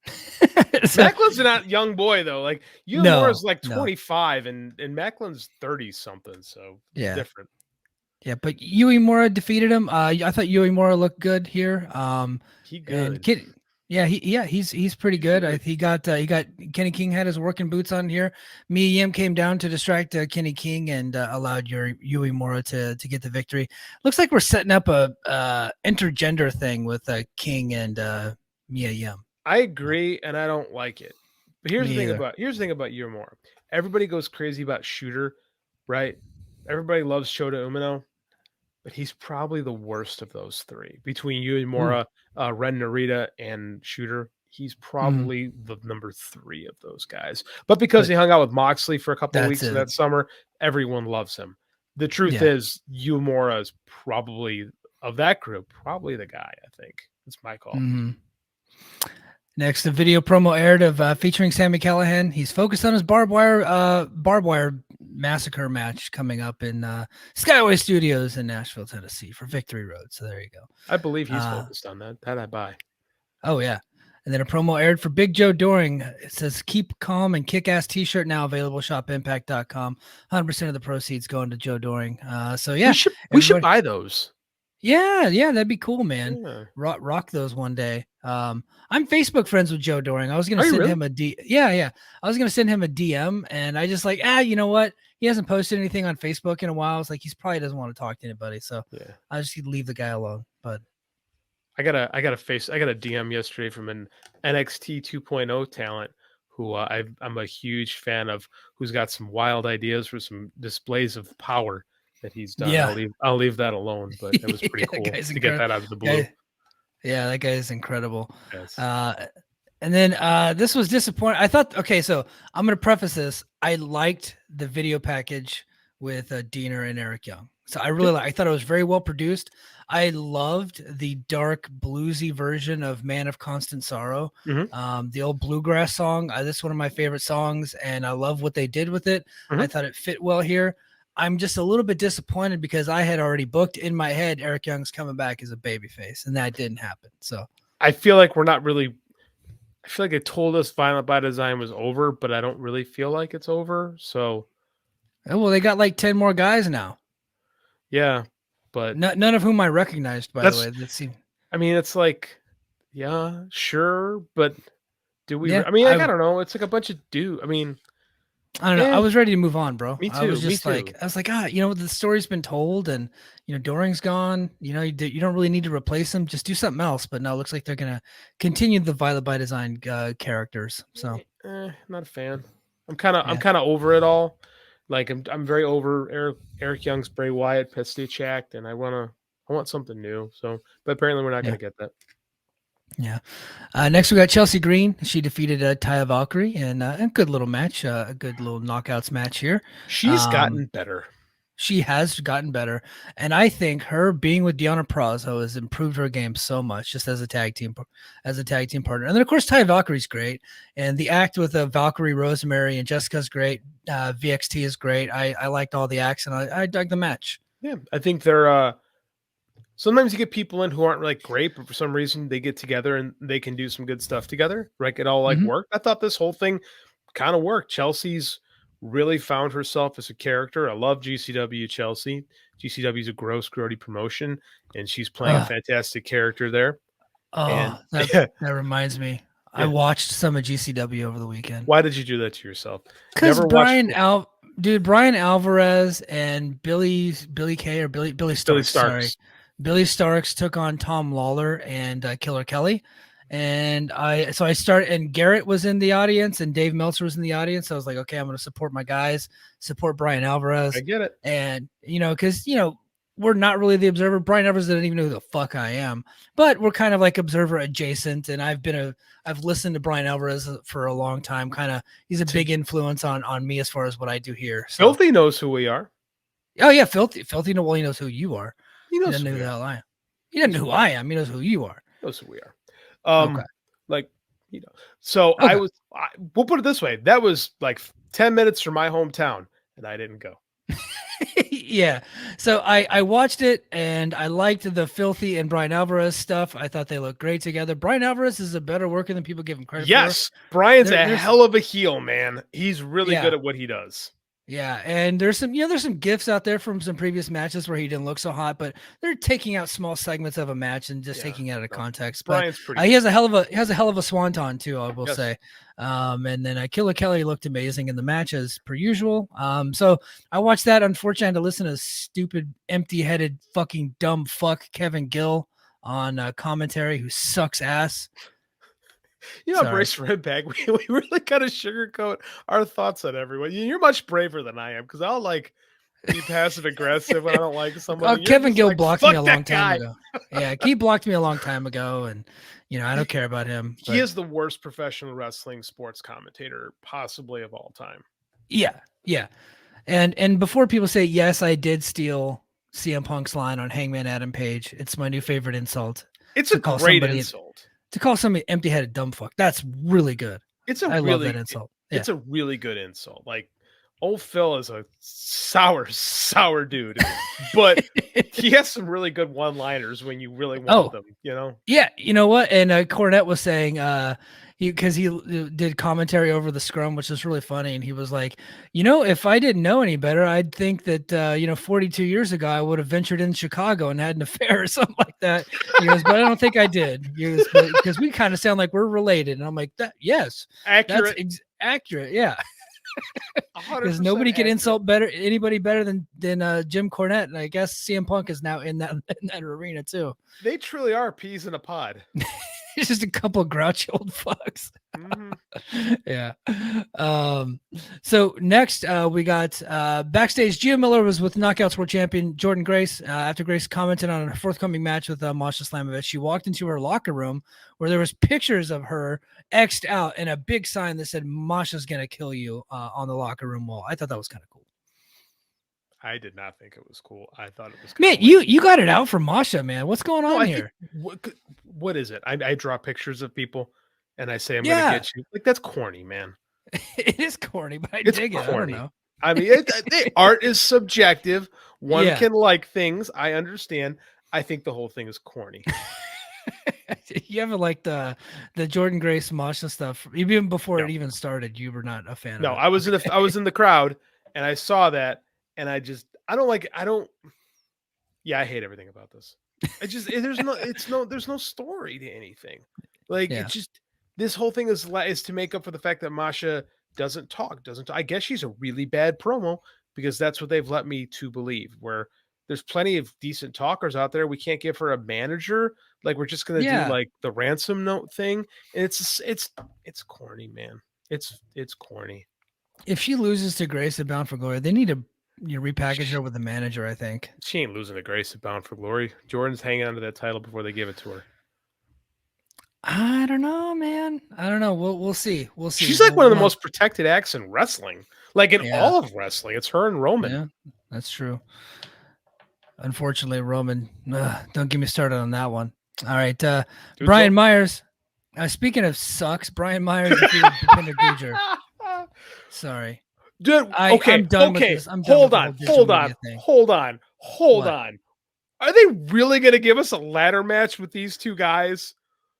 [SPEAKER 2] Macklin's not young boy though. Like Uemura's like 25 and Macklin's 30 something. So it's different.
[SPEAKER 1] Yeah, but Uemura defeated him. I thought Uemura looked good here.
[SPEAKER 2] He good.
[SPEAKER 1] He's pretty good. He got Kenny King had his working boots on here. Mia Yim came down to distract Kenny King and allowed Uemura to get the victory. Looks like we're setting up a intergender thing with King and Mia Yim.
[SPEAKER 2] I agree, and I don't like it. But here's the thing about Uemura. Everybody goes crazy about Shooter, right? Everybody loves Shota Umino, but he's probably the worst of those 3. Between Uemura, Ren Narita, and Shooter, he's probably the number 3 of those guys. But because he hung out with Moxley for a couple of weeks in that summer, everyone loves him. The truth is, Uemura is probably, of that group, probably the guy, I think. It's my call.
[SPEAKER 1] Mm-hmm. Next, the video promo aired of featuring Sami Callihan. He's focused on his barbed wire massacre match coming up in Skyway Studios in Nashville, Tennessee for Victory Road. So there you go.
[SPEAKER 2] I believe he's focused on that. That I buy.
[SPEAKER 1] Oh, yeah. And then a promo aired for Big Joe Doring. It says, keep calm and kick-ass t-shirt now available. Shopimpact.com. 100% of the proceeds going to Joe Doring. So, yeah.
[SPEAKER 2] We should buy those.
[SPEAKER 1] Yeah, that'd be cool, man. Yeah. Rock those one day. I'm Facebook friends with Joe Doring. I was gonna send him a I was gonna send him a DM, and I just you know what? He hasn't posted anything on Facebook in a while. It's like he's probably doesn't want to talk to anybody, so I just leave the guy alone. But
[SPEAKER 2] I got a DM yesterday from an NXT 2.0 talent who I'm a huge fan of, who's got some wild ideas for some displays of power that he's done.
[SPEAKER 1] Yeah.
[SPEAKER 2] I'll leave that alone, but it was pretty cool to get that out of the blue.
[SPEAKER 1] Yeah, that guy is incredible.
[SPEAKER 2] Yes.
[SPEAKER 1] And then this was disappointing. I thought, okay, so I'm going to preface this. I liked the video package with Diener and Eric Young. So I thought it was very well produced. I loved the dark bluesy version of Man of Constant Sorrow.
[SPEAKER 2] Mm-hmm.
[SPEAKER 1] The old bluegrass song. This is one of my favorite songs, and I love what they did with it.
[SPEAKER 2] Mm-hmm.
[SPEAKER 1] I thought it fit well here. I'm just a little bit disappointed because I had already booked in my head Eric Young's coming back as a babyface, and that didn't happen. So
[SPEAKER 2] I feel like I feel like they told us Violent by Design was over, but I don't really feel like it's over. So,
[SPEAKER 1] well, they got like 10 more guys now.
[SPEAKER 2] Yeah, but
[SPEAKER 1] none of whom I recognized, by the way.
[SPEAKER 2] I mean, it's like, yeah, sure, but do we? Yeah, I mean, I don't know. It's like a bunch of dudes. I mean,
[SPEAKER 1] I don't know. I
[SPEAKER 2] Eh,
[SPEAKER 1] was ready to move on, bro.
[SPEAKER 2] me
[SPEAKER 1] I was
[SPEAKER 2] too. Me
[SPEAKER 1] just like,
[SPEAKER 2] too.
[SPEAKER 1] the story's been told, and Doring's gone. You don't really need to replace him. Just do something else. But no, it looks like they're gonna continue the Violet by Design characters. So
[SPEAKER 2] Not a fan. I'm
[SPEAKER 1] yeah,
[SPEAKER 2] kind of over it all. Like I'm very over Eric Young's Bray Wyatt pet Stitch act, and I want something new. So, but apparently we're not
[SPEAKER 1] yeah,
[SPEAKER 2] gonna get that.
[SPEAKER 1] yeah. Next we got Chelsea Green. She defeated Taya Valkyrie in a good little match, a good little knockouts match here.
[SPEAKER 2] She's
[SPEAKER 1] Um,
[SPEAKER 2] gotten better.
[SPEAKER 1] She has gotten better, and I think her being with Deanna Prazo has improved her game so much, just as a tag team partner. And then of course Ty Valkyrie's great, and the act with Valkyrie, Rosemary, and Jessica's great. VXT is great. I liked all the acts, and I dug the match.
[SPEAKER 2] Yeah, I think they're. Sometimes you get people in who aren't like great, but for some reason they get together and they can do some good stuff together. Right? It all like
[SPEAKER 1] Hmm.
[SPEAKER 2] worked. I thought this whole thing kind of worked. Chelsea's really found herself as a character. I love GCW Chelsea. GCW is a gross, grody promotion, and she's playing a
[SPEAKER 1] Uh,
[SPEAKER 2] fantastic character there. And
[SPEAKER 1] oh, that
[SPEAKER 2] yeah,
[SPEAKER 1] that reminds me. I
[SPEAKER 2] yeah.
[SPEAKER 1] watched some of GCW over the weekend.
[SPEAKER 2] Why did you do that to yourself?
[SPEAKER 1] Because
[SPEAKER 2] Never watched
[SPEAKER 1] Brian Alvarez and Billy Kay or Billy
[SPEAKER 2] Billy
[SPEAKER 1] Starks, sorry,
[SPEAKER 2] Starks.
[SPEAKER 1] Billy Starks took on Tom Lawler and Killer Kelly, and I started, and Garrett was in the audience and Dave Meltzer was in the audience. So I was like, okay, I'm going to support my guys, support Brian
[SPEAKER 2] I
[SPEAKER 1] Alvarez,
[SPEAKER 2] get it.
[SPEAKER 1] and because we're not really the Observer. Brian Alvarez didn't even know who the fuck I am, but we're kind of like Observer adjacent, and I've listened to Brian Alvarez for a long time. Kind of, he's a big influence on me as far as what I do here. So,
[SPEAKER 2] Filthy knows who we are.
[SPEAKER 1] oh yeah, filthy. Well, he knows who you are.
[SPEAKER 2] He
[SPEAKER 1] He
[SPEAKER 2] knows
[SPEAKER 1] doesn't
[SPEAKER 2] who
[SPEAKER 1] know who
[SPEAKER 2] we
[SPEAKER 1] the
[SPEAKER 2] are.
[SPEAKER 1] hell I am. He doesn't know who I am. He knows who you are.
[SPEAKER 2] He knows who we are.
[SPEAKER 1] Okay.
[SPEAKER 2] Like So
[SPEAKER 1] Okay.
[SPEAKER 2] we'll put it this way. That was like 10 minutes from my hometown, and I didn't go.
[SPEAKER 1] Yeah. So I watched it and I liked the Filthy and Brian Alvarez stuff. I thought they looked great together. Brian Alvarez is a better worker than people give him credit for.
[SPEAKER 2] Yes, Brian's a
[SPEAKER 1] There's
[SPEAKER 2] hell of a heel, man. He's really
[SPEAKER 1] yeah.
[SPEAKER 2] good at what he does.
[SPEAKER 1] Yeah, and there's some gifts out there from some previous matches where he didn't look so hot, but they're taking out small segments of a match and just
[SPEAKER 2] Yeah,
[SPEAKER 1] taking it out of
[SPEAKER 2] no,
[SPEAKER 1] context. But
[SPEAKER 2] Brian's pretty
[SPEAKER 1] he
[SPEAKER 2] good.
[SPEAKER 1] has a hell of a swanton too, I will
[SPEAKER 2] Yes.
[SPEAKER 1] say. And then Killer Kelly looked amazing in the match as per usual. So I watched that. Unfortunately, I had to listen to stupid, empty-headed, fucking dumb fuck Kevin Gill on commentary, who sucks ass.
[SPEAKER 2] You know, brace for impact. We really gotta sugarcoat our thoughts on everyone. You're much braver than I am because I'll like be passive aggressive when I don't like somebody. You're
[SPEAKER 1] Kevin
[SPEAKER 2] just
[SPEAKER 1] Gill
[SPEAKER 2] like,
[SPEAKER 1] blocked me
[SPEAKER 2] fuck
[SPEAKER 1] a long
[SPEAKER 2] that
[SPEAKER 1] time
[SPEAKER 2] guy.
[SPEAKER 1] ago. Yeah, he blocked me a long time ago, and I don't care about him.
[SPEAKER 2] He is the worst professional wrestling sports commentator possibly of all time.
[SPEAKER 1] Yeah, yeah. And before people say yes, I did steal CM Punk's line on Hangman Adam Page. It's my new favorite insult.
[SPEAKER 2] It's a great insult.
[SPEAKER 1] To call somebody empty-headed dumb fuck. That's really good. I love that insult. Yeah.
[SPEAKER 2] It's a really good insult. Like old Phil is a sour dude, but he has some really good one-liners when you really want them, you know?
[SPEAKER 1] Yeah, you know what? And Cornette was saying he did commentary over the scrum, which is really funny, and he was like, if I didn't know any better, I'd think that 42 years ago I would have ventured in Chicago and had an affair or something like that. He goes, but I don't think I did. He goes, because we kind of sound like we're related, and I'm like, yes,
[SPEAKER 2] Accurate.
[SPEAKER 1] That's accurate, yeah. Because
[SPEAKER 2] 100%
[SPEAKER 1] nobody can
[SPEAKER 2] accurate.
[SPEAKER 1] insult anybody better than Jim Cornette, and I guess CM Punk is now in that arena too.
[SPEAKER 2] They truly are peas in a pod.
[SPEAKER 1] It's just a couple of grouchy old fucks.
[SPEAKER 2] Mm-hmm.
[SPEAKER 1] Yeah. So next we got backstage. Gia Miller was with Knockouts World Champion Jordan Grace. After Grace commented on her forthcoming match with Masha Slamovich, she walked into her locker room where there was pictures of her X'd out and a big sign that said "Masha's gonna kill you" on the locker room wall. I thought that was kind of cool.
[SPEAKER 2] I did not think it was cool. I thought it was
[SPEAKER 1] man. You got it out for Masha, man. What's going on here?
[SPEAKER 2] What is it? I draw pictures of people and I say I'm gonna get you. Like that's corny, man.
[SPEAKER 1] It is corny, but
[SPEAKER 2] It's
[SPEAKER 1] dig it.
[SPEAKER 2] corny.
[SPEAKER 1] I don't know.
[SPEAKER 2] I mean, art is subjective. One
[SPEAKER 1] Yeah.
[SPEAKER 2] can like things. I understand. I think the whole thing is corny.
[SPEAKER 1] You haven't liked the Jordan Grace Masha stuff even before
[SPEAKER 2] No.
[SPEAKER 1] it even started. You were not a fan.
[SPEAKER 2] No,
[SPEAKER 1] of it.
[SPEAKER 2] I was in the crowd and I saw that and I hate everything about this. There's no story to anything. Like it's just this whole thing is to make up for the fact that Masha doesn't talk, I guess she's a really bad promo because that's what they've let me to believe. Where there's plenty of decent talkers out there. We can't give her a manager. Like we're just gonna do
[SPEAKER 1] Yeah.
[SPEAKER 2] like the ransom note thing. And it's corny, man. It's corny.
[SPEAKER 1] If she loses to Grace at Bound for Glory, they need to repackage her with a manager, I think.
[SPEAKER 2] She ain't losing to Grace at Bound for Glory. Jordan's hanging on to that title before they give it to her.
[SPEAKER 1] I don't know, man. I don't know. We'll see. We'll see.
[SPEAKER 2] She's like one of the
[SPEAKER 1] We'll-
[SPEAKER 2] most protected acts in wrestling. Like in
[SPEAKER 1] Yeah.
[SPEAKER 2] all of wrestling. It's her and Roman.
[SPEAKER 1] Yeah, that's true. Unfortunately, Roman, don't get me started on that one. All right. Brian Myers. Speaking of sucks, Brian Myers defeated Bhupinder Gujjar. Sorry.
[SPEAKER 2] Dude,
[SPEAKER 1] I'm done with this. I'm done with the whole digital media thing.
[SPEAKER 2] hold on. Are they really going to give us a ladder match with these two guys?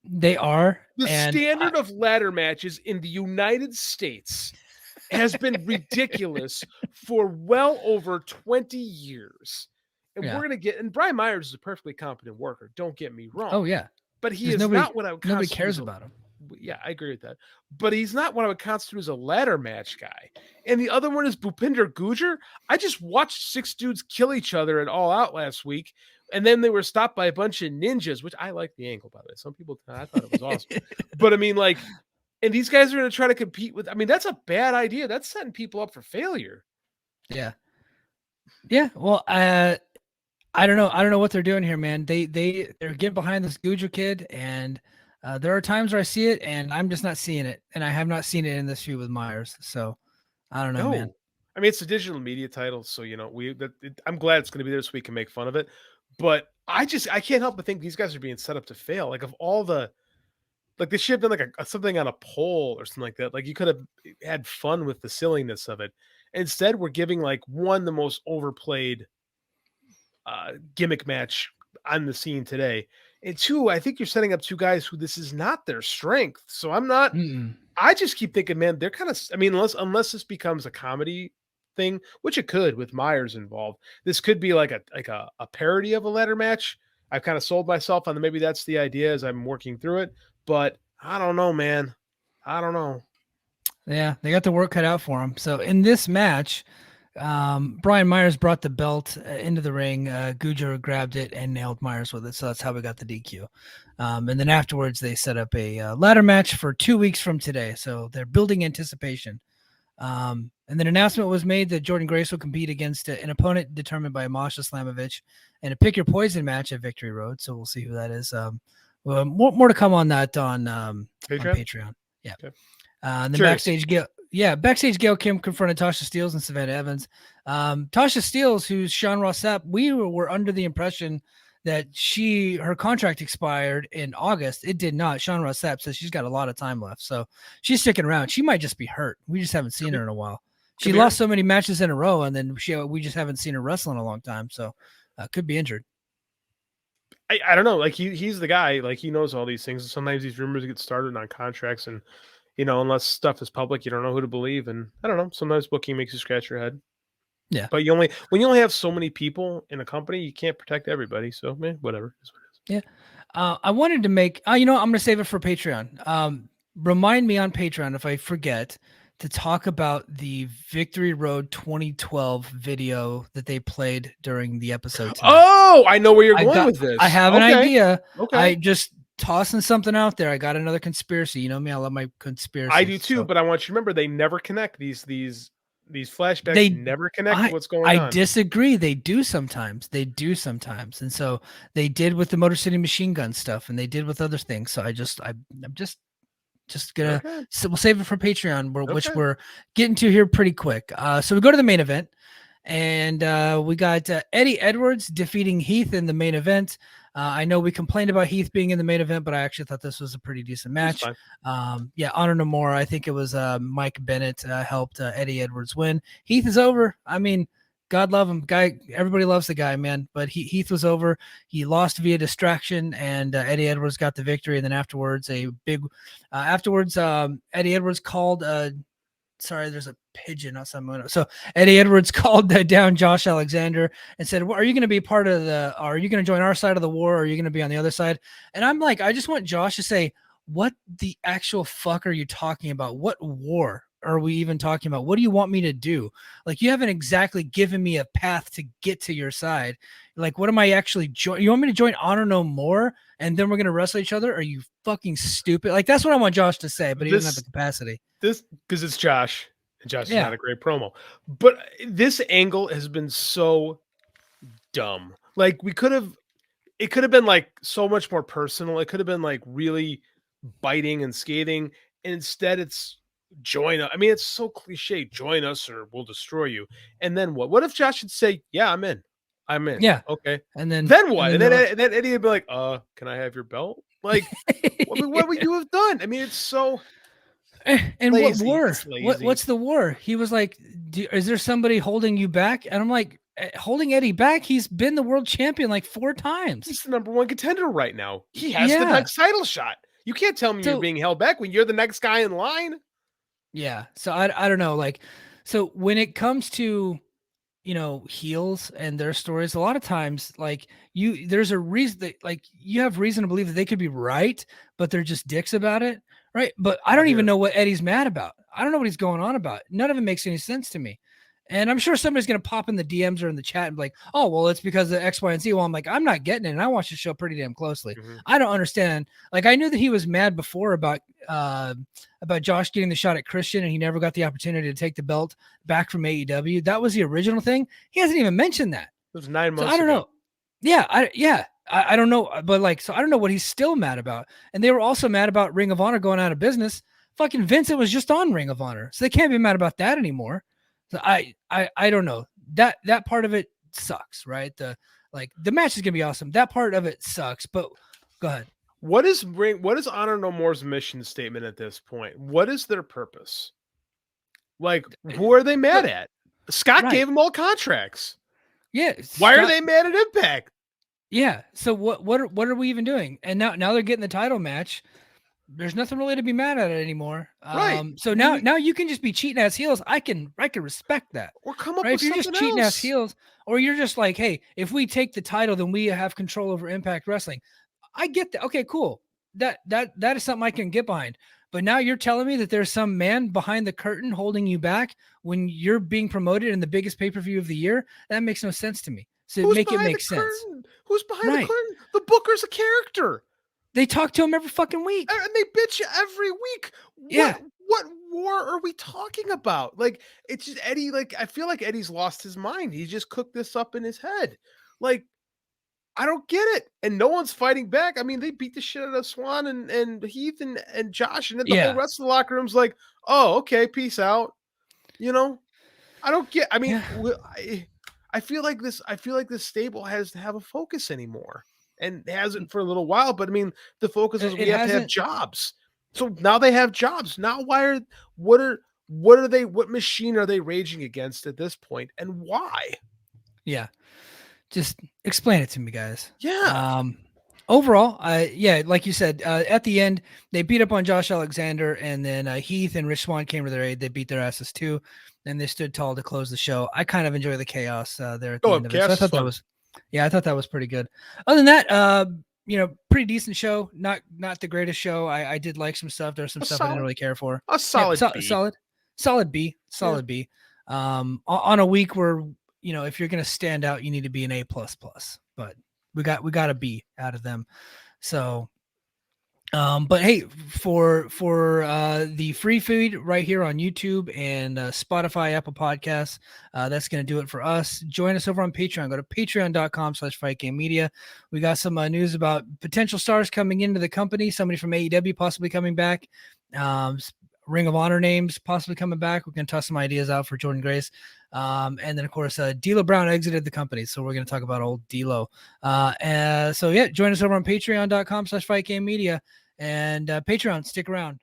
[SPEAKER 1] They are.
[SPEAKER 2] The standard of ladder matches in the United States has been ridiculous for well over 20 years. And we're going to get, and Brian Myers is a perfectly competent worker. Don't get me wrong.
[SPEAKER 1] Oh, yeah.
[SPEAKER 2] But he is not what I would
[SPEAKER 1] nobody cares about him.
[SPEAKER 2] Yeah, I agree with that. But he's not what I would constitute as a ladder match guy. And the other one is Bhupinder Gujjar. I just watched 6 dudes kill each other at All Out last week. And then they were stopped by a bunch of ninjas, which I like the angle, by the way. Some people, I thought it was awesome. But I mean, like, and these guys are going to try to compete with, I mean, that's a bad idea. That's setting people up for failure.
[SPEAKER 1] Yeah. Yeah. Well, I don't know. I don't know what they're doing here, man. They're getting behind this Gujjar kid, and there are times where I see it, and I'm just not seeing it, and I have not seen it in this feud with Myers. So I don't know, man.
[SPEAKER 2] I mean, it's a digital media title, so you know I'm glad it's going to be there so we can make fun of it. But I can't help but think these guys are being set up to fail. Like of all the, like they should have done like something on a pole or something like that. Like you could have had fun with the silliness of it. Instead, we're giving like one the most overplayed gimmick match on the scene today, and 2, I think you're setting up 2 guys who this is not their strength. So I'm not. I just keep thinking, man, they're kind of. I mean, unless this becomes a comedy thing, which it could with Myers involved, this could be like a parody of a ladder match. I've kind of sold myself on maybe that's the idea as I'm working through it, but I don't know, man. I don't know.
[SPEAKER 1] Yeah, they got the work cut out for them. So in this match, Brian Myers brought the belt into the ring. Gujjar grabbed it and nailed Myers with it. So that's how we got the DQ. And then afterwards, they set up a ladder match for 2 weeks from today. So they're building anticipation. And then an announcement was made that Jordan Grace will compete against an opponent determined by Masha Slamovich in a pick your poison match at Victory Road. So we'll see who that is. Well, more to come on that on Patreon. Yeah. Okay. And then backstage, backstage, Gail Kim confronted Tasha Steelz and Savannah Evans. Tasha Steelz, who's Sean Ross Sapp, we were under the impression that her contract expired in August. It did not. Sean Ross Sapp says she's got a lot of time left, so she's sticking around. She might just be hurt. We just haven't seen her in a while. She lost so many matches in a row, and then we just haven't seen her wrestle in a long time, so could be injured.
[SPEAKER 2] I don't know. Like he's the guy. Like he knows all these things. Sometimes these rumors get started on contracts, and you know, unless stuff is public, you don't know who to believe. And I don't know. Sometimes booking makes you scratch your head.
[SPEAKER 1] Yeah.
[SPEAKER 2] But when you only have so many people in a company, you can't protect everybody. So man, whatever. Is what it is.
[SPEAKER 1] Yeah. I wanted to make. I'm going to save it for Patreon. Remind me on Patreon if I forget to talk about the Victory Road 2012 video that they played during the episode tonight.
[SPEAKER 2] Oh, I know where you're going with this.
[SPEAKER 1] I have an idea.
[SPEAKER 2] Okay.
[SPEAKER 1] I just tossing something out there. I got another conspiracy. You know me, I love my conspiracy.
[SPEAKER 2] I do too, but I want you to remember they never connect these flashbacks. They never connect what's going on.
[SPEAKER 1] I disagree. They do sometimes. And so they did with the Motor City Machine Gun stuff, and they did with other things. So I'm just gonna we'll save it for Patreon, which we're getting to here pretty quick. So we go to the main event, and we got Eddie Edwards defeating Heath in the main event. I know we complained about Heath being in the main event, but I actually thought this was a pretty decent match. Honor no more. I think it was Mike Bennett helped Eddie Edwards win. Heath is over. I mean, God love him, guy. Everybody loves the guy, man. But Heath was over. He lost via distraction, and Eddie Edwards got the victory. And then afterwards, Eddie Edwards called. Sorry, there's a pigeon outside my window. So Eddie Edwards called down Josh Alexander and said, "Are you going to be part of the? Are you going to join our side of the war? Or are you going to be on the other side?" And I'm like, I just want Josh to say, "What the actual fuck are you talking about? What war are we even talking about? What do you want me to do? Like, you haven't exactly given me a path to get to your side. Like, what am I actually you want me to join Honor No More and then we're gonna wrestle each other? Are you fucking stupid? Like, that's what I want Josh to say, but he doesn't have the capacity.
[SPEAKER 2] This because it's Josh, and Josh is
[SPEAKER 1] Yeah.
[SPEAKER 2] not a great promo. But this angle has been so dumb. Like, it could have been like so much more personal. It could have been like really biting and skating. And instead it's join us. I mean, it's so cliche. Join us or we'll destroy you. And then what? What if Josh should say, yeah, I'm in. I'm in.
[SPEAKER 1] Yeah.
[SPEAKER 2] Okay.
[SPEAKER 1] And then
[SPEAKER 2] What? And then Eddie would be like, can I have your belt? Like, what would you have done? I mean, it's so
[SPEAKER 1] and
[SPEAKER 2] lazy.
[SPEAKER 1] what war?
[SPEAKER 2] It's lazy.
[SPEAKER 1] What's the war? He was like, is there somebody holding you back? And I'm like, holding Eddie back? He's been the world champion like 4 times.
[SPEAKER 2] He's the number 1 contender right now. He has the next title shot. You can't tell me you're being held back when you're the next guy in line.
[SPEAKER 1] Yeah. So I don't know. Like, so when it comes to, heels and their stories, a lot of times, like, there's a reason that, like, you have reason to believe that they could be right, but they're just dicks about it. Right. But I don't even know what Eddie's mad about. I don't know what he's going on about. None of it makes any sense to me. And I'm sure somebody's going to pop in the DMs or in the chat and be like, oh, well, it's because of X, Y, and Z. Well, I'm like, I'm not getting it. And I watch the show pretty damn closely. I don't understand. Like, I knew that he was mad before about Josh getting the shot at Christian and he never got the opportunity to take the belt back from AEW. That was the original thing. He hasn't even mentioned that.
[SPEAKER 2] It was 9 months
[SPEAKER 1] I don't
[SPEAKER 2] ago.
[SPEAKER 1] know. Yeah. I don't know. But like, so I don't know what he's still mad about. And they were also mad about Ring of Honor going out of business. Fucking Vincent was just on Ring of Honor. So they can't be mad about that anymore. So I don't know. That part of it sucks, right? The match is gonna be awesome. That part of it sucks, but go ahead.
[SPEAKER 2] What is Honor No More's mission statement at this point? What is their purpose? Like, who are they mad at? Scott gave them all contracts.
[SPEAKER 1] Yeah.
[SPEAKER 2] Why are they mad at Impact?
[SPEAKER 1] Yeah. So what are we even doing? And now they're getting the title match. There's nothing really to be mad at it anymore.
[SPEAKER 2] Right.
[SPEAKER 1] So now you can just be cheating ass heels. I can respect that.
[SPEAKER 2] Or come up
[SPEAKER 1] right?
[SPEAKER 2] with
[SPEAKER 1] If you're
[SPEAKER 2] something
[SPEAKER 1] just cheating
[SPEAKER 2] else.
[SPEAKER 1] ass heels, or you're just like, hey, if we take the title, then we have control over Impact Wrestling. I get that. Okay, cool. That is something I can get behind. But now you're telling me that there's some man behind the curtain holding you back when you're being promoted in the biggest pay-per-view of the year. That makes no sense to me. So make it make sense.
[SPEAKER 2] Who's behind the curtain? The Booker's a character.
[SPEAKER 1] They talk to him every fucking week.
[SPEAKER 2] And they bitch every week.
[SPEAKER 1] Yeah.
[SPEAKER 2] What war are we talking about? Like, it's just Eddie. Like, I feel like Eddie's lost his mind. He just cooked this up in his head. Like, I don't get it. And no one's fighting back. I mean, they beat the shit out of Swan and Heath and Josh. And then the whole rest of the locker room's like, oh, okay, peace out. I don't get, I mean, I feel like this stable has to have a focus anymore. And hasn't for a little while, but I mean, the focus is we have to have jobs. So now they have jobs. Now what machine are they raging against at this point, and why?
[SPEAKER 1] Yeah. Just explain it to me, guys.
[SPEAKER 2] Yeah.
[SPEAKER 1] Overall, like you said, at the end, they beat up on Josh Alexander, and then Heath and Rich Swann came to their aid. They beat their asses too, and they stood tall to close the show. I kind of enjoy the chaos there at the end of it. So I thought that was pretty good. Other than that, pretty decent show. Not the greatest show. I did like some stuff. There's some stuff I didn't really care for.
[SPEAKER 2] A solid B.
[SPEAKER 1] Solid B. B. On a week where, if you're gonna stand out, you need to be an A++. But we got a B out of them. So but hey, for the free feed right here on YouTube and Spotify, Apple Podcasts, that's going to do it for us. Join us over on Patreon. Go to patreon.com/fightgamemedia. We got some news about potential stars coming into the company. Somebody from AEW possibly coming back. Ring of Honor names possibly coming back. We're going to toss some ideas out for Jordan Grace. And then, of course, D'Lo Brown exited the company. So we're going to talk about old D'Lo. Join us over on patreon.com/fightgamemedia. And Patreon, stick around.